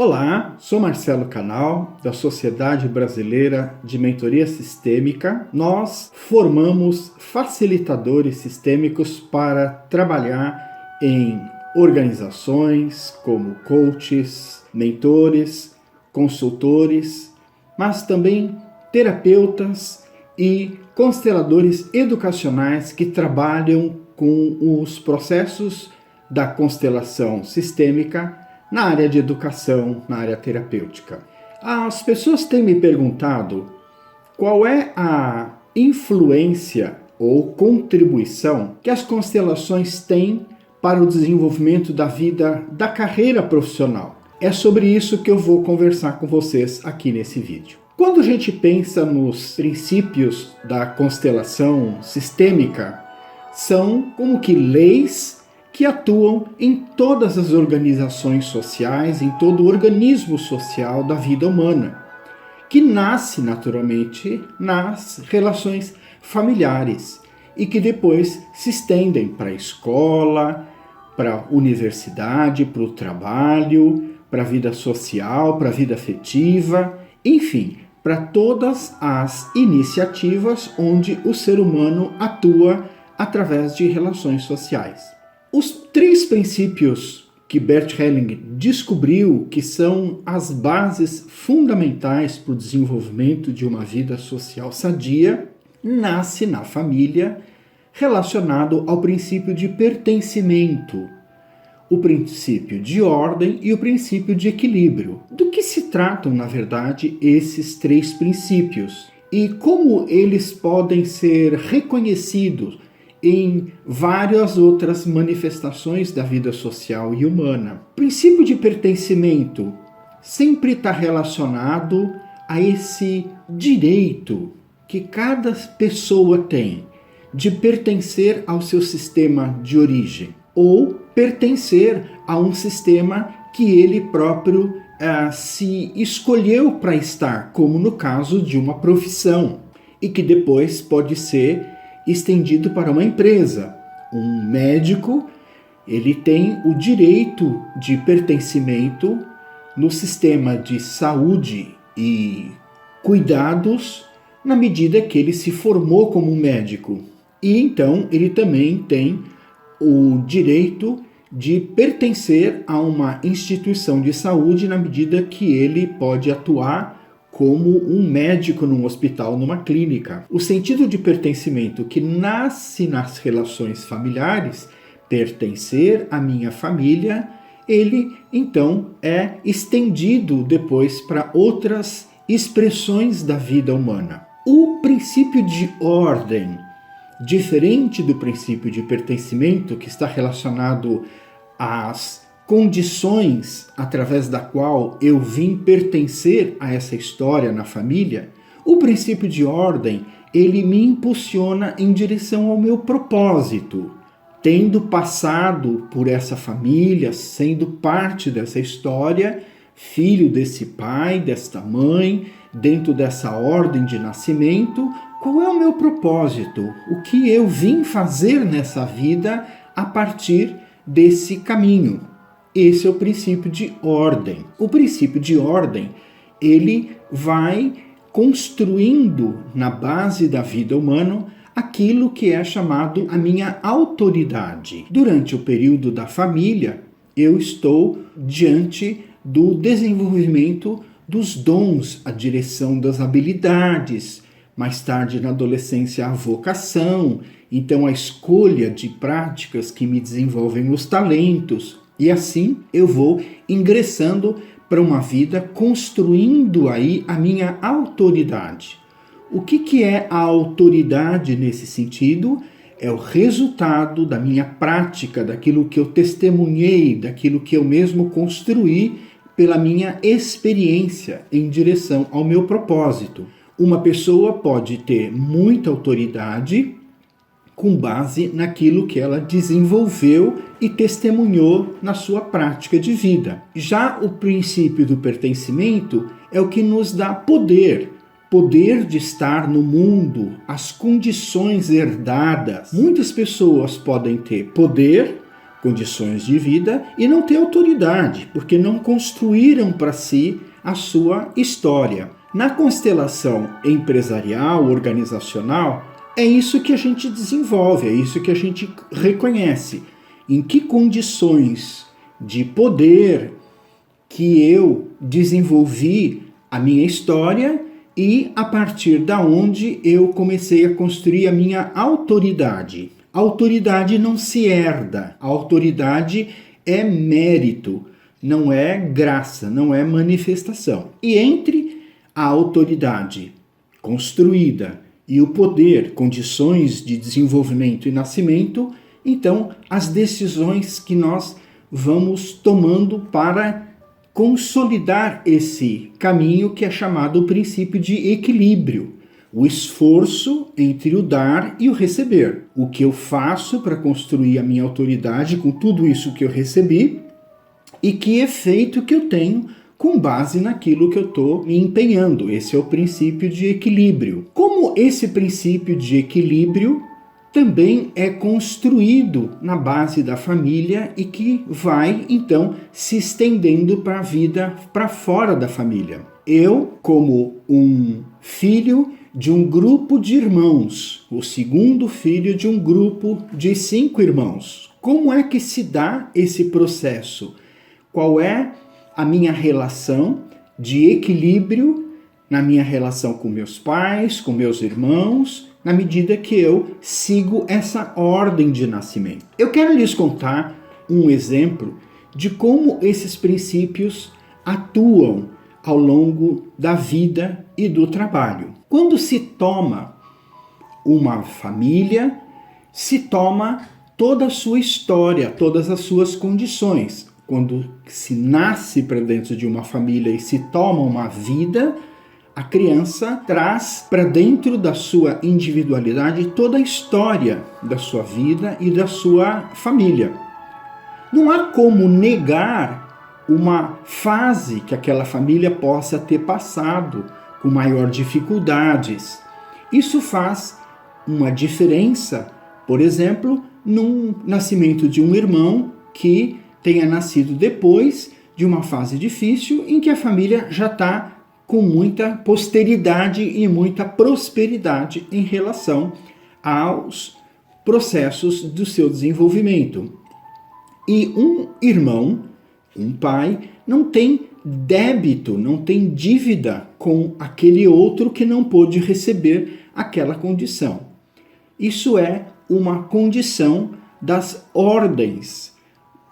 Olá, sou Marcelo Canal, da Sociedade Brasileira de Mentoria Sistêmica. Nós formamos facilitadores sistêmicos para trabalhar em organizações como coaches, mentores, consultores, mas também terapeutas e consteladores educacionais que trabalham com os processos da constelação sistêmica na área de educação, na área terapêutica. As pessoas têm me perguntado qual é a influência ou contribuição que as constelações têm para o desenvolvimento da vida, da carreira profissional. É sobre isso que eu vou conversar com vocês aqui nesse vídeo. Quando a gente pensa nos princípios da constelação sistêmica, são como que leis que atuam em todas as organizações sociais, em todo o organismo social da vida humana, que nasce naturalmente nas relações familiares e que depois se estendem para a escola, para a universidade, para o trabalho, para a vida social, para a vida afetiva, enfim, para todas as iniciativas onde o ser humano atua através de relações sociais. Os 3 princípios que Bert Helling descobriu que são as bases fundamentais para o desenvolvimento de uma vida social sadia, nasce na família, relacionado ao princípio de pertencimento, o princípio de ordem e o princípio de equilíbrio. Do que se tratam, na verdade, esses 3 princípios? E como eles podem ser reconhecidos em várias outras manifestações da vida social e humana. O princípio de pertencimento sempre está relacionado a esse direito que cada pessoa tem de pertencer ao seu sistema de origem ou pertencer a um sistema que ele próprio se escolheu para estar, como no caso de uma profissão, e que depois pode ser estendido para uma empresa. Um médico, ele tem o direito de pertencimento no sistema de saúde e cuidados na medida que ele se formou como médico. E então ele também tem o direito de pertencer a uma instituição de saúde na medida que ele pode atuar como um médico num hospital, numa clínica. O sentido de pertencimento que nasce nas relações familiares, pertencer à minha família, ele então é estendido depois para outras expressões da vida humana. O princípio de ordem, diferente do princípio de pertencimento, que está relacionado às condições através da qual eu vim pertencer a essa história na família, o princípio de ordem, ele me impulsiona em direção ao meu propósito. Tendo passado por essa família, sendo parte dessa história, filho desse pai, desta mãe, dentro dessa ordem de nascimento, qual é o meu propósito? O que eu vim fazer nessa vida a partir desse caminho? Esse é o princípio de ordem. O princípio de ordem, ele vai construindo na base da vida humana aquilo que é chamado a minha autoridade. Durante o período da família, eu estou diante do desenvolvimento dos dons, a direção das habilidades, mais tarde na adolescência a vocação, então a escolha de práticas que me desenvolvem os talentos. E assim eu vou ingressando para uma vida, construindo aí a minha autoridade. O que é a autoridade nesse sentido? É o resultado da minha prática, daquilo que eu testemunhei, daquilo que eu mesmo construí pela minha experiência em direção ao meu propósito. Uma pessoa pode ter muita autoridade com base naquilo que ela desenvolveu e testemunhou na sua prática de vida. Já o princípio do pertencimento é o que nos dá poder de estar no mundo, as condições herdadas. Muitas pessoas podem ter poder, condições de vida e não ter autoridade, porque não construíram para si a sua história. Na constelação empresarial, organizacional, é isso que a gente desenvolve, é isso que a gente reconhece. Em que condições de poder que eu desenvolvi a minha história e a partir da onde eu comecei a construir a minha autoridade. A autoridade não se herda, a autoridade é mérito, não é graça, não é manifestação. E entre a autoridade construída e o poder, condições de desenvolvimento e nascimento, então as decisões que nós vamos tomando para consolidar esse caminho que é chamado o princípio de equilíbrio. O esforço entre o dar e o receber. O que eu faço para construir a minha autoridade com tudo isso que eu recebi e que efeito que eu tenho com base naquilo que eu estou me empenhando. Esse é o princípio de equilíbrio. Como esse princípio de equilíbrio também é construído na base da família e que vai, então, se estendendo para a vida para fora da família. Eu, como um filho de um grupo de irmãos, o segundo filho de um grupo de 5 irmãos. Como é que se dá esse processo? Qual é a minha relação de equilíbrio na minha relação com meus pais, com meus irmãos, na medida que eu sigo essa ordem de nascimento? Eu quero lhes contar um exemplo de como esses princípios atuam ao longo da vida e do trabalho. Quando se toma uma família, se toma toda a sua história, todas as suas condições. Quando se nasce para dentro de uma família e se toma uma vida, a criança traz para dentro da sua individualidade toda a história da sua vida e da sua família. Não há como negar uma fase que aquela família possa ter passado com maior dificuldades. Isso faz uma diferença, por exemplo, no nascimento de um irmão que tenha nascido depois de uma fase difícil em que a família já está com muita posteridade e muita prosperidade em relação aos processos do seu desenvolvimento. E um irmão, um pai, não tem débito, não tem dívida com aquele outro que não pôde receber aquela condição. Isso é uma condição das ordens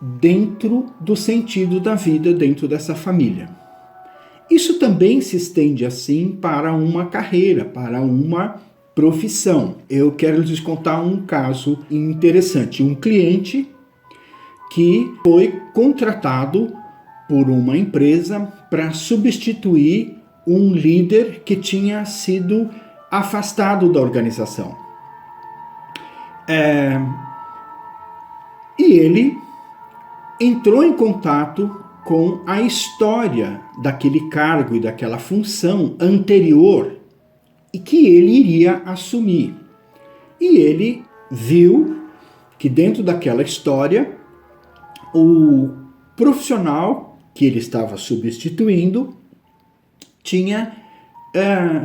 dentro do sentido da vida dentro dessa família. Isso também se estende assim para uma carreira, para uma profissão. Eu quero lhes contar um caso interessante. Um cliente que foi contratado por uma empresa para substituir um líder que tinha sido afastado da organização. E ele entrou em contato com a história daquele cargo e daquela função anterior e que ele iria assumir. E ele viu que dentro daquela história o profissional que ele estava substituindo tinha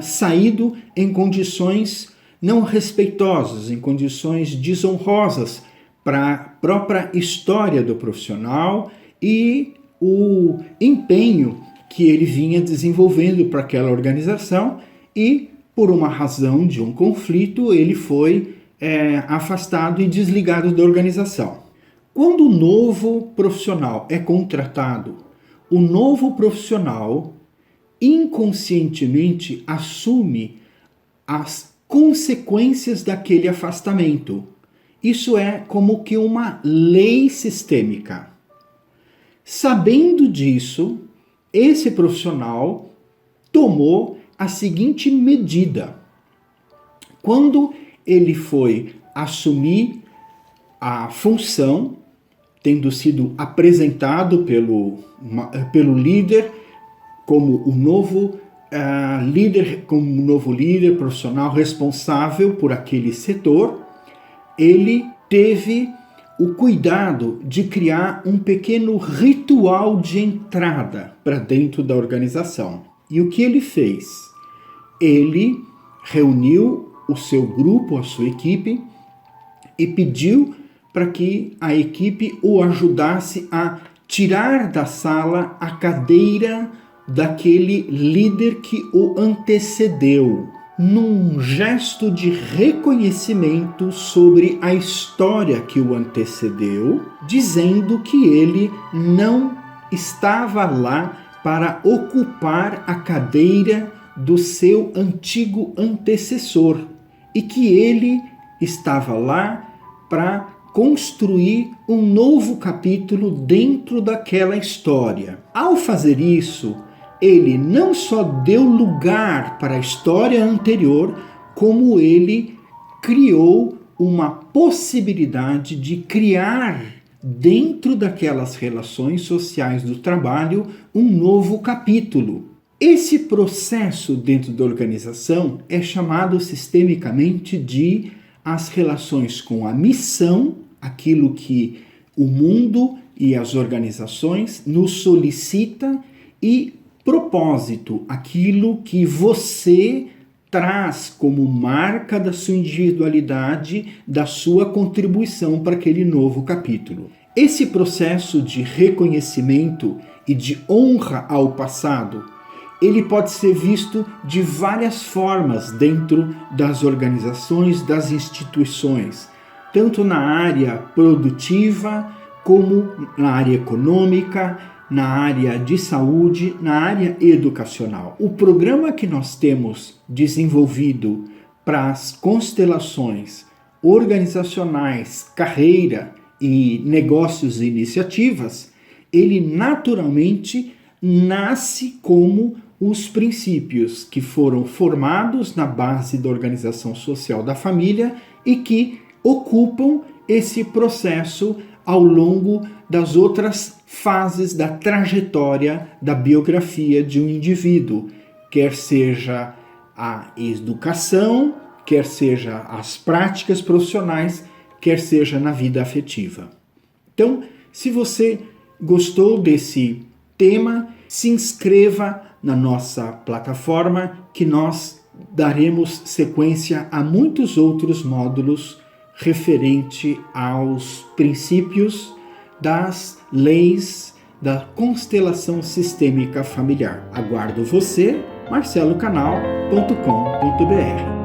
saído em condições não respeitosas, em condições desonrosas para a própria história do profissional e o empenho que ele vinha desenvolvendo para aquela organização e, por uma razão de um conflito, ele foi afastado e desligado da organização. Quando o novo profissional é contratado, o novo profissional inconscientemente assume as consequências daquele afastamento. Isso é como que uma lei sistêmica. Sabendo disso, esse profissional tomou a seguinte medida. Quando ele foi assumir a função, tendo sido apresentado pelo líder como o novo líder profissional responsável por aquele setor, ele teve o cuidado de criar um pequeno ritual de entrada para dentro da organização. E o que ele fez? Ele reuniu o seu grupo, a sua equipe, e pediu para que a equipe o ajudasse a tirar da sala a cadeira daquele líder que o antecedeu, num gesto de reconhecimento sobre a história que o antecedeu, dizendo que ele não estava lá para ocupar a cadeira do seu antigo antecessor e que ele estava lá para construir um novo capítulo dentro daquela história. Ao fazer isso, ele não só deu lugar para a história anterior, como ele criou uma possibilidade de criar dentro daquelas relações sociais do trabalho um novo capítulo. Esse processo dentro da organização é chamado sistemicamente de as relações com a missão, aquilo que o mundo e as organizações nos solicita, e propósito, aquilo que você traz como marca da sua individualidade, da sua contribuição para aquele novo capítulo. Esse processo de reconhecimento e de honra ao passado, ele pode ser visto de várias formas dentro das organizações, das instituições, tanto na área produtiva, como na área econômica, na área de saúde, na área educacional. O programa que nós temos desenvolvido para as constelações organizacionais, carreira e negócios e iniciativas, ele naturalmente nasce como os princípios que foram formados na base da organização social da família e que ocupam esse processo ao longo das outras fases da trajetória da biografia de um indivíduo, quer seja a educação, quer seja as práticas profissionais, quer seja na vida afetiva. Então, se você gostou desse tema, se inscreva na nossa plataforma que nós daremos sequência a muitos outros módulos referente aos princípios das leis da constelação sistêmica familiar. Aguardo você, marcelocanal.com.br.